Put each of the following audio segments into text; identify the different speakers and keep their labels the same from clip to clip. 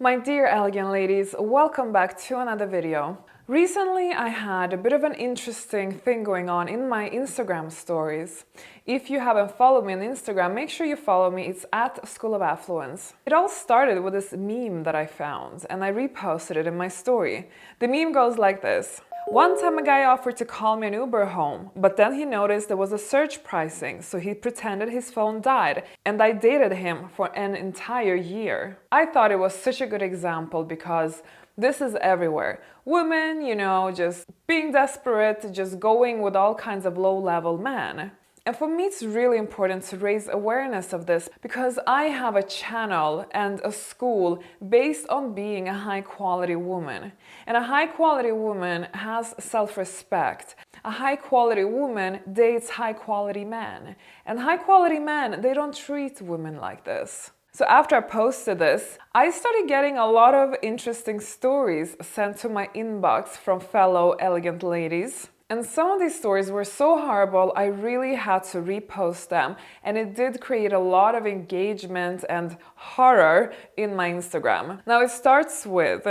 Speaker 1: My dear elegant ladies, welcome back to another video. Recently I had a bit of an interesting thing going on in my Instagram stories. If you haven't followed me on Instagram, make sure you follow me. It's at School of Affluence. It all started with this meme that I found and I reposted it in my story. The meme goes like this. One time a guy offered to call me an Uber home, but then he noticed there was a surge pricing, so he pretended his phone died, and I dated him for an entire year. I thought it was such a good example because this is everywhere. Women, just being desperate, just going with all kinds of low-level men. And for me, it's really important to raise awareness of this because I have a channel and a school based on being a high-quality woman. And a high-quality woman has self-respect. A high-quality woman dates high-quality men. And high-quality men, they don't treat women like this. So after I posted this, I started getting a lot of interesting stories sent to my inbox from fellow elegant ladies. And some of these stories were so horrible, I really had to repost them. And it did create a lot of engagement and horror in my Instagram. Now it starts with,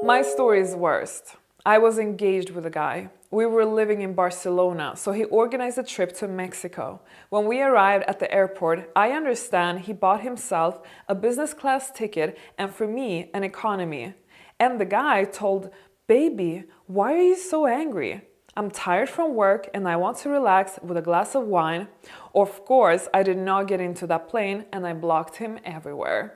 Speaker 1: my story's worst. I was engaged with a guy. We were living in Barcelona, so he organized a trip to Mexico. When we arrived at the airport, I understand he bought himself a business class ticket and for me, an economy. And the guy told, "Baby, why are you so angry? I'm tired from work and I want to relax with a glass of wine." Of course, I did not get into that plane and I blocked him everywhere.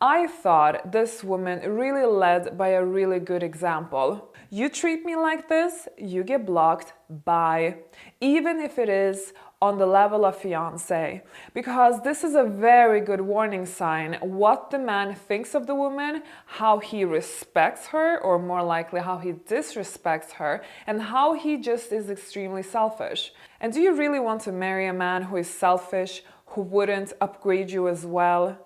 Speaker 1: I thought this woman really led by a really good example. You treat me like this, you get blocked, bye. Even if it is on the level of fiancé, because this is a very good warning sign what the man thinks of the woman, how he respects her, or more likely how he disrespects her, and how he just is extremely selfish. And do you really want to marry a man who is selfish, who wouldn't upgrade you as well?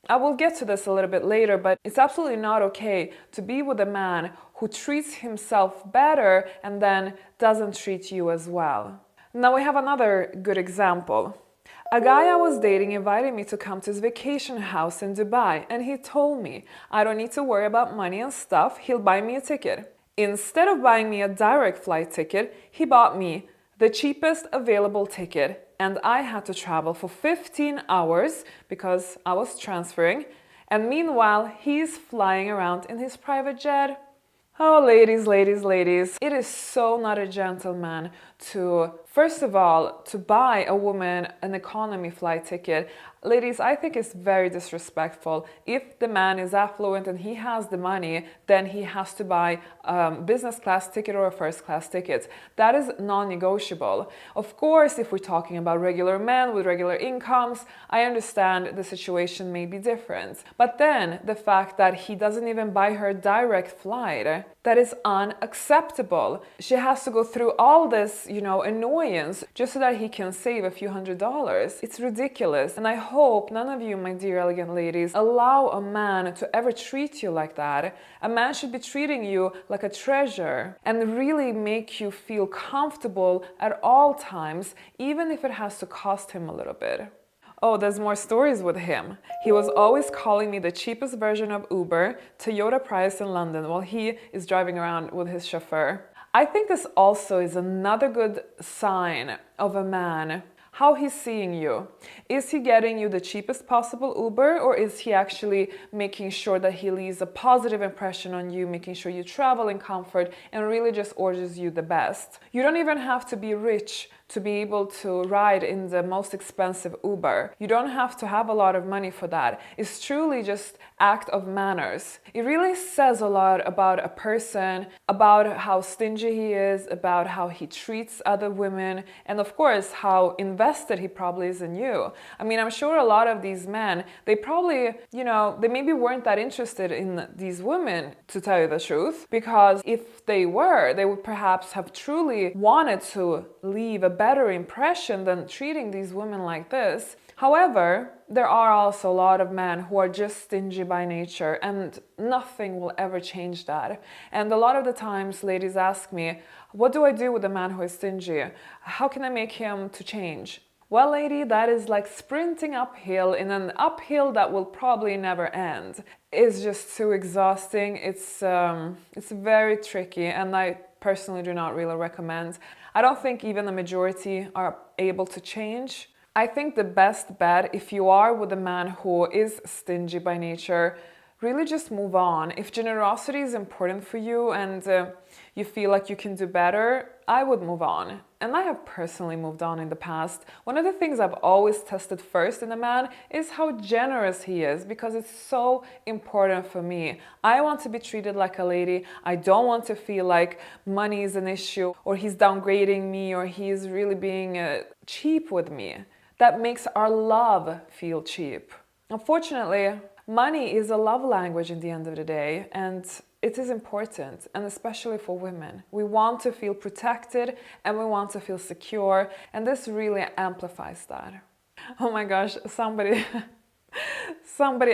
Speaker 1: I will get to this a little bit later, but it's absolutely not okay to be with a man who treats himself better and then doesn't treat you as well. Now we have another good example. A guy I was dating invited me to come to his vacation house in Dubai, and he told me I don't need to worry about money and stuff, he'll buy me a ticket. Instead of buying me a direct flight ticket, he bought me the cheapest available ticket, and I had to travel for 15 hours because I was transferring, and meanwhile he's flying around in his private jet. Oh, ladies, it is so not a gentleman to, first of all, to buy a woman an economy flight ticket. Ladies, I think it's very disrespectful. If the man is affluent and he has the money, then he has to buy a business class ticket or a first class ticket. That is non-negotiable. Of course, if we're talking about regular men with regular incomes, I understand the situation may be different. But then the fact that he doesn't even buy her a direct flight, that is unacceptable. She has to go through all this, annoyance just so that he can save a few $100s. It's ridiculous. And I hope none of you, my dear elegant ladies, allow a man to ever treat you like that. A man should be treating you like a treasure and really make you feel comfortable at all times, even if it has to cost him a little bit. Oh, there's more stories with him. He was always calling me the cheapest version of Uber, Toyota Prius in London, while he is driving around with his chauffeur. I think this also is another good sign of a man, how he's seeing you. Is he getting you the cheapest possible Uber, or is he actually making sure that he leaves a positive impression on you, making sure you travel in comfort and really just orders you the best? You don't even have to be rich to be able to ride in the most expensive Uber. You don't have to have a lot of money for that. It's truly just act of manners. It really says a lot about a person, about how stingy he is, about how he treats other women, and of course how invested he probably is in you. I mean, I'm sure a lot of these men, they probably, they maybe weren't that interested in these women, to tell you the truth, because if they were, they would perhaps have truly wanted to leave a better impression than treating these women like this. However, there are also a lot of men who are just stingy by nature, and nothing will ever change that. And a lot of the times ladies ask me, what do I do with a man who is stingy? How can I make him to change? Well, lady, that is like sprinting uphill in an uphill that will probably never end. It's just too exhausting. It's very tricky, and I personally do not really recommend. I don't think even the majority are able to change. I think the best bet, if you are with a man who is stingy by nature, really just move on. If generosity is important for you and you feel like you can do better, I would move on. And I have personally moved on in the past. One of the things I've always tested first in a man is how generous he is, because it's so important for me. I want to be treated like a lady. I don't want to feel like money is an issue, or he's downgrading me, or he's really being cheap with me. That makes our love feel cheap. Unfortunately, money is a love language in the end of the day, and it is important, and especially for women. We want to feel protected and we want to feel secure, and this really amplifies that. Oh my gosh, somebody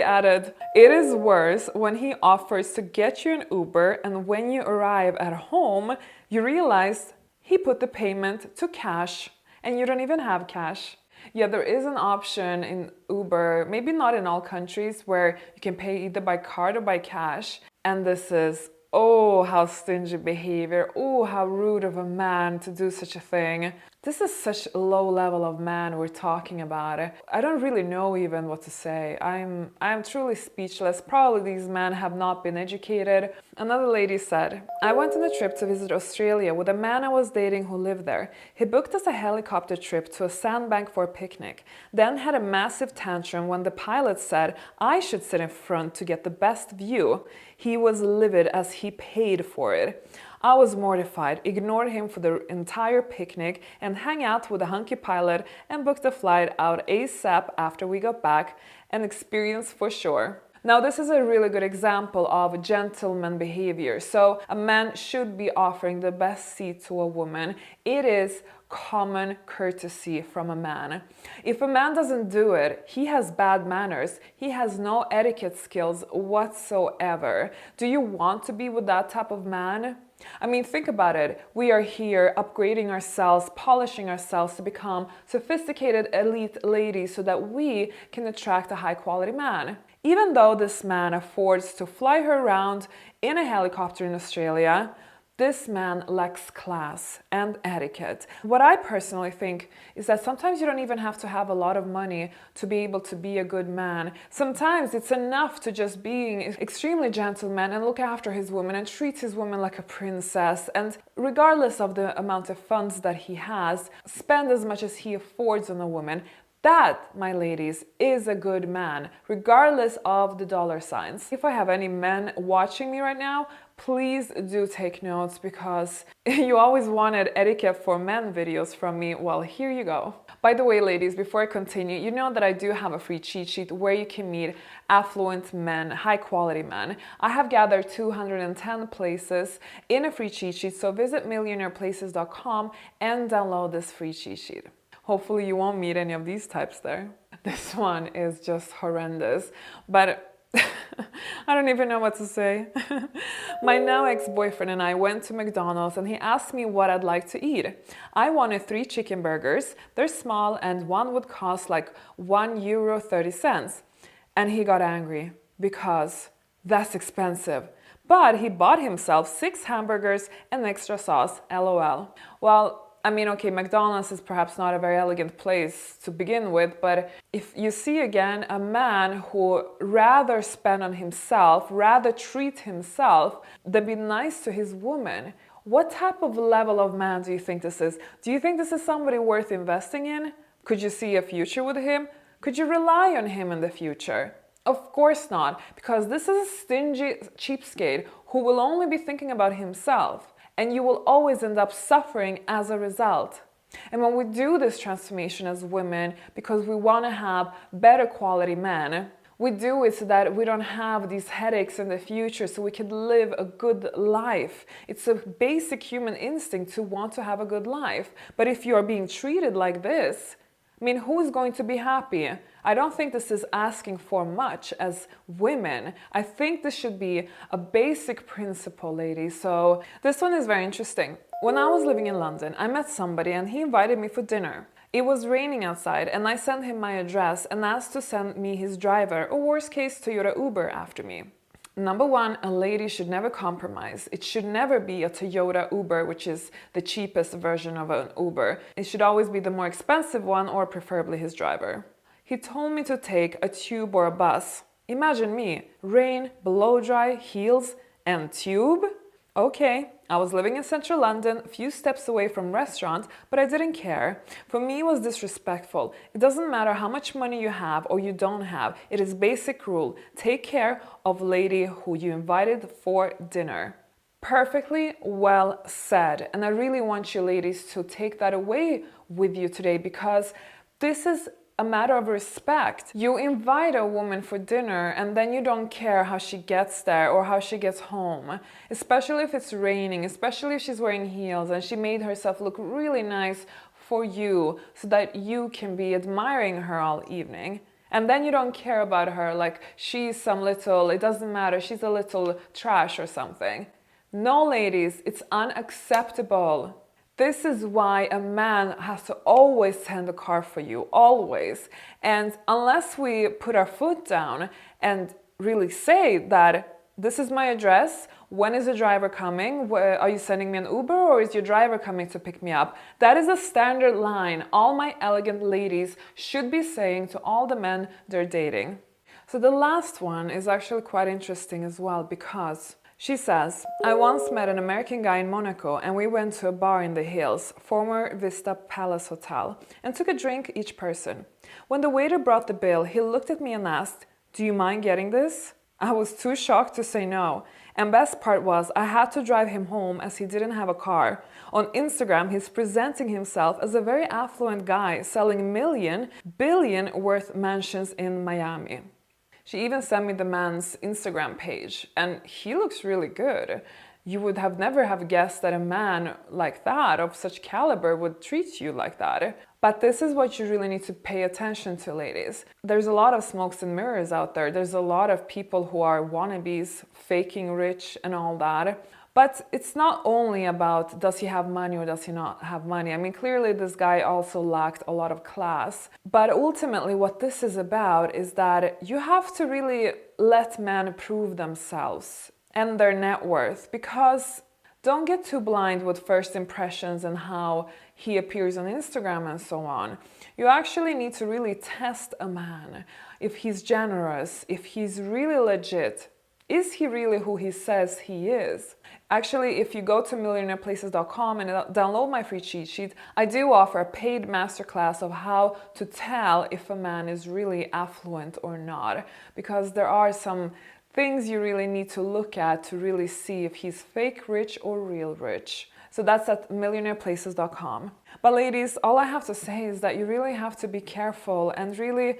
Speaker 1: added, it is worse when he offers to get you an Uber and when you arrive at home, you realize he put the payment to cash and you don't even have cash. Yeah, there is an option in Uber, maybe not in all countries, where you can pay either by card or by cash. And this is, oh, how stingy behavior. Oh, how rude of a man to do such a thing. This is such a low level of man we're talking about. I don't really know even what to say. I'm truly speechless. Probably these men have not been educated. Another lady said, I went on a trip to visit Australia with a man I was dating who lived there. He booked us a helicopter trip to a sandbank for a picnic, then had a massive tantrum when the pilot said I should sit in front to get the best view. He was livid as he paid for it. I was mortified, ignored him for the entire picnic and hung out with a hunky pilot and booked a flight out ASAP after we got back. An experience for sure. Now, this is a really good example of gentleman behavior. So a man should be offering the best seat to a woman. It is common courtesy from a man. If a man doesn't do it, he has bad manners. He has no etiquette skills whatsoever. Do you want to be with that type of man? I mean, think about it. We are here upgrading ourselves, polishing ourselves to become sophisticated elite ladies so that we can attract a high quality man. Even though this man affords to fly her around in a helicopter in Australia, this man lacks class and etiquette. What I personally think is that sometimes you don't even have to have a lot of money to be able to be a good man. Sometimes it's enough to just be extremely gentleman and look after his woman and treat his woman like a princess. And regardless of the amount of funds that he has, spend as much as he affords on a woman. That, my ladies, is a good man, regardless of the dollar signs. If I have any men watching me right now, please do take notes, because you always wanted etiquette for men videos from me. Well, here you go. By the way, ladies, before I continue, you know that I do have a free cheat sheet where you can meet affluent men, high quality men. I have gathered 210 places in a free cheat sheet, so visit millionaireplaces.com and download this free cheat sheet. Hopefully you won't meet any of these types there. This one is just horrendous, but I don't even know what to say. My now ex-boyfriend and I went to McDonald's and he asked me what I'd like to eat. I wanted 3 chicken burgers. They're small and one would cost like €1.30. And he got angry because that's expensive. But he bought himself 6 hamburgers and extra sauce, LOL. Well, I mean, okay, McDonald's is perhaps not a very elegant place to begin with, but if you see again a man who rather spend on himself, rather treat himself than be nice to his woman, what type of level of man do you think this is? Do you think this is somebody worth investing in? Could you see a future with him? Could you rely on him in the future? Of course not, because this is a stingy cheapskate who will only be thinking about himself. And you will always end up suffering as a result. And when we do this transformation as women, because we want to have better quality men, we do it so that we don't have these headaches in the future, so we can live a good life. It's a basic human instinct to want to have a good life. But if you are being treated like this, I mean, who's going to be happy? I don't think this is asking for much as women. I think this should be a basic principle, ladies. So this one is very interesting. When I was living in London, I met somebody and he invited me for dinner. It was raining outside and I sent him my address and asked to send me his driver, or worst case Toyota Uber, after me. Number one, a lady should never compromise. It should never be a Toyota Uber, which is the cheapest version of an Uber. It should always be the more expensive one, or preferably his driver. He told me to take a tube or a bus. Imagine me, rain, blow dry, heels, and tube? Okay, I was living in central London, a few steps away from restaurant, but I didn't care. For me, it was disrespectful. It doesn't matter how much money you have or you don't have. It is basic rule. Take care of lady who you invited for dinner. Perfectly well said. And I really want you ladies to take that away with you today, because this is a matter of respect. You invite a woman for dinner and then you don't care how she gets there or how she gets home, especially if it's raining, especially if she's wearing heels and she made herself look really nice for you so that you can be admiring her all evening. And then you don't care about her like she's some little, it doesn't matter, she's a little trash or something. No, ladies, it's unacceptable. This is why a man has to always send a car for you, always. And unless we put our foot down and really say that this is my address, when is the driver coming, are you sending me an Uber or is your driver coming to pick me up? That is a standard line all my elegant ladies should be saying to all the men they're dating. So the last one is actually quite interesting as well, because she says, I once met an American guy in Monaco and we went to a bar in the hills, former Vista Palace Hotel, and took a drink each person. When the waiter brought the bill, he looked at me and asked, do you mind getting this? I was too shocked to say no. And best part was I had to drive him home as he didn't have a car. On Instagram, he's presenting himself as a very affluent guy selling billion worth mansions in Miami. She even sent me the man's Instagram page, and he looks really good. You would have never have guessed that a man like that, of such caliber, would treat you like that. But this is what you really need to pay attention to, ladies. There's a lot of smokes and mirrors out there. There's a lot of people who are wannabes, faking rich and all that. But it's not only about does he have money or does he not have money. I mean, clearly this guy also lacked a lot of class. But ultimately what this is about is that you have to really let men prove themselves and their net worth, because don't get too blind with first impressions and how he appears on Instagram and so on. You actually need to really test a man. If he's generous, if he's really legit, is he really who he says he is? Actually, if you go to millionaireplaces.com and download my free cheat sheet, I do offer a paid masterclass of how to tell if a man is really affluent or not, because there are some things you really need to look at to really see if he's fake rich or real rich. So that's at millionaireplaces.com. But ladies, all I have to say is that you really have to be careful and you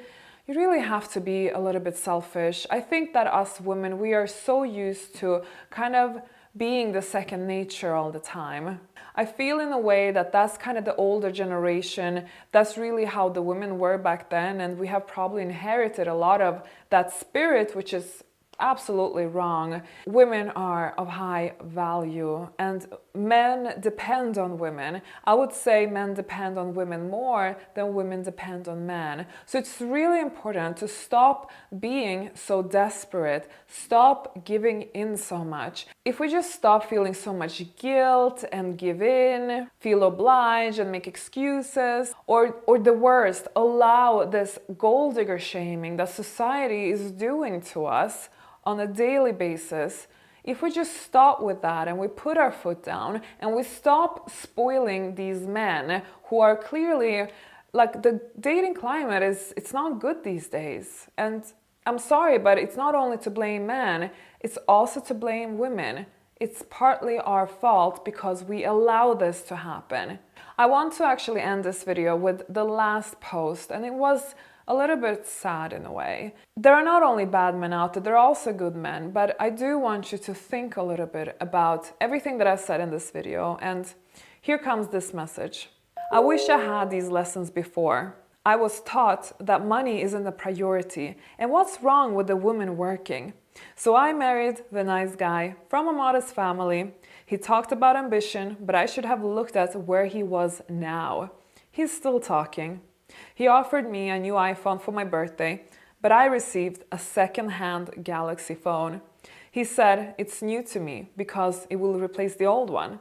Speaker 1: really have to be a little bit selfish. I think that us women, we are so used to kind of being the second nature all the time. I feel in a way that that's kind of the older generation. That's really how the women were back then, and we have probably inherited a lot of that spirit, which is absolutely wrong. Women are of high value and men depend on women. I would say men depend on women more than women depend on men. So it's really important to stop being so desperate, stop giving in so much. If we just stop feeling so much guilt and give in, feel obliged and make excuses, or the worst, allow this gold digger shaming that society is doing to us on a daily basis, if we just stop with that and we put our foot down and we stop spoiling these men who are clearly, like, the dating climate it's not good these days. And I'm sorry, but it's not only to blame men, it's also to blame women. It's partly our fault because we allow this to happen. I want to actually end this video with the last post, and it was a little bit sad in a way. There are not only bad men out there, there are also good men, but I do want you to think a little bit about everything that I've said in this video, and here comes this message. I wish I had these lessons before. I was taught that money isn't a priority, and what's wrong with the woman working? So I married the nice guy from a modest family. He talked about ambition, but I should have looked at where he was now. He's still talking. He offered me a new iPhone for my birthday, but I received a second-hand Galaxy phone. He said it's new to me because it will replace the old one.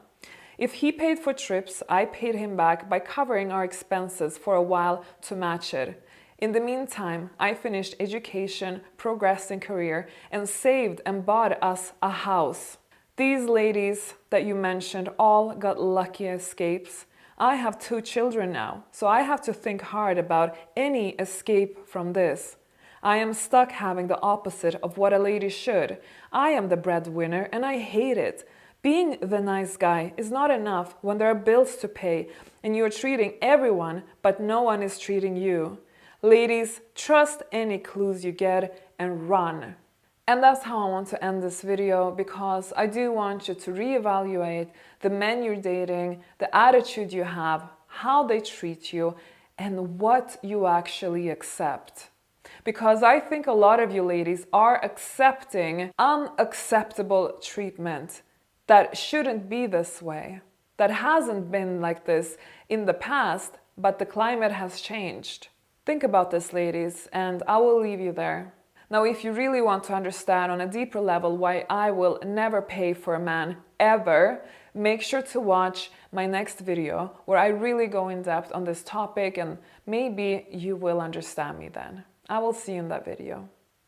Speaker 1: If he paid for trips, I paid him back by covering our expenses for a while to match it. In the meantime, I finished education, progressed in career, and saved and bought us a house. These ladies that you mentioned all got lucky escapes. I have 2 children now, so I have to think hard about any escape from this. I am stuck having the opposite of what a lady should. I am the breadwinner and I hate it. Being the nice guy is not enough when there are bills to pay and you are treating everyone but no one is treating you. Ladies, trust any clues you get and run. And that's how I want to end this video, because I do want you to reevaluate the men you're dating, the attitude you have, how they treat you, and what you actually accept. Because I think a lot of you ladies are accepting unacceptable treatment that shouldn't be this way, that hasn't been like this in the past, but the climate has changed. Think about this, ladies, and I will leave you there. Now, if you really want to understand on a deeper level why I will never pay for a man ever, make sure to watch my next video where I really go in depth on this topic, and maybe you will understand me then. I will see you in that video.